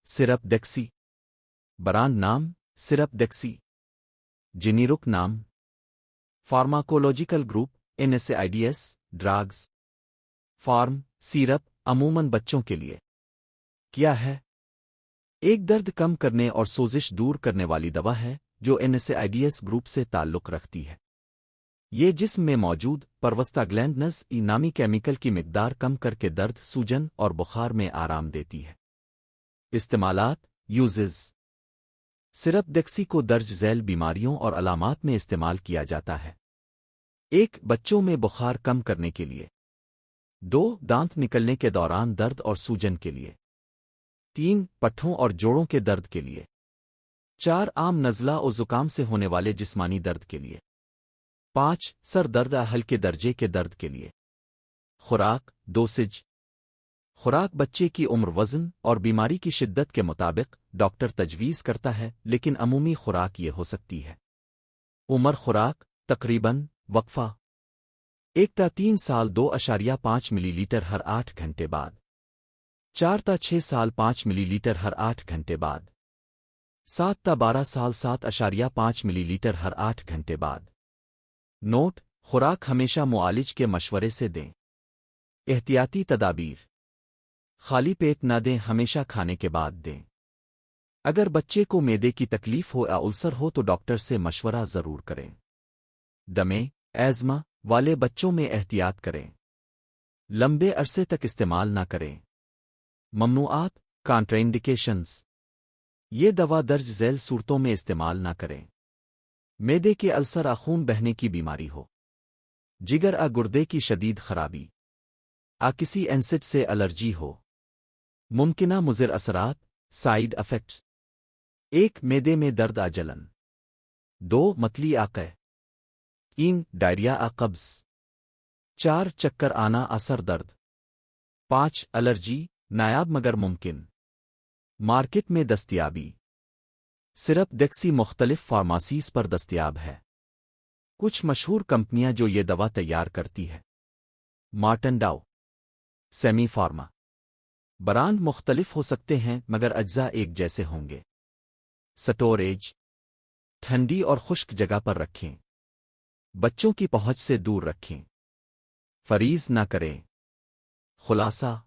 Syrup डेक्सी। Brand नाम syrup डेक्सी। जेनेरिक नाम pharmacological group NSAIDs drugs. Form syrup अमूमन बच्चों के लिए। क्या है? एक दर्द कम करने और सोजिश दूर करने वाली दवा है जो NSAIDs ग्रुप से ताल्लुक़ रखती है। ये जिस्म में मौजूद परवस्ताग्लैंडनस ई नामी केमिकल की मिकदार कम करके दर्द, सूजन और बुखार में आराम देती है। इस्तेमालात यूजेस। सिरप डेक्सी को दर्ज झैल बीमारियों और अलामात में इस्तेमाल किया जाता है। 1. बच्चों में बुखार कम करने के लिए। 2. दांत निकलने के दौरान दर्द और सूजन के लिए। 3. पट्ठों और जोड़ों के दर्द के लिए। 4. आम नज़ला और जुकाम से होने वाले जिस्मानी दर्द के लिए। 5. सर दर्द हल्के दर्जे के दर्द के लिए। खुराक डोसेज। खुराक बच्चे की उम्र, वज़न और बीमारी की शिद्दत के मुताबिक डॉक्टर तजवीज़ करता है, लेकिन अमूमी खुराक ये हो सकती है। उम्र खुराक तकरीबन वक्फा 1 ता 3 साल 2.5 मिलीलीटर हर 8 घंटे बाद। 4 ता 6 साल 5 मिलीलीटर हर 8 घंटे बाद। 7 ता 12 साल 7.5 मिलीलीटर हर 8 घंटे बाद। नोट: खुराक हमेशा मुआलिज के मशवरे से दें। एहतियाती तदाबीर: खाली पेट न दें, हमेशा खाने के बाद दें। अगर बच्चे को मैदे की तकलीफ हो या उल्सर हो तो डॉक्टर से मशवरा ज़रूर करें। दमे एज़मा वाले बच्चों में एहतियात करें। लंबे अरसे तक इस्तेमाल न करें। ममनुआत कॉन्ट्राइंडिकेशंस: ये दवा दर्ज झैल सूरतों में इस्तेमाल न करें। मैदे के अल्सर आ खून बहने की बीमारी हो। जिगर आ गुर्दे की शदीद खराबी। आ किसी एंसिड से एलर्जी हो। मुमकिना मुज़िर असरात साइड इफ़ेक्ट्स: 1. मैदे में दर्द आ जलन। 2. मतली आ कै। 3. डायरिया आ कब्ज़। 4. चक्कर आना आ सर दर्द। 5. एलर्जी नायाब मगर मुमकिन। मार्केट में दस्तयाबी: सिरप डेक्सी मुख्तलिफ फार्मासीज़ पर दस्तयाब है। कुछ मशहूर कंपनियां जो ये दवा तैयार करती है: मार्टन डाउ, सेमी फार्मा। ब्रांड मुख्तलिफ हो सकते हैं मगर अज्जा एक जैसे होंगे। स्टोरेज: ठंडी और खुश्क जगह पर रखें। बच्चों की पहुंच से दूर रखें। फरीज न करें। खुलासा: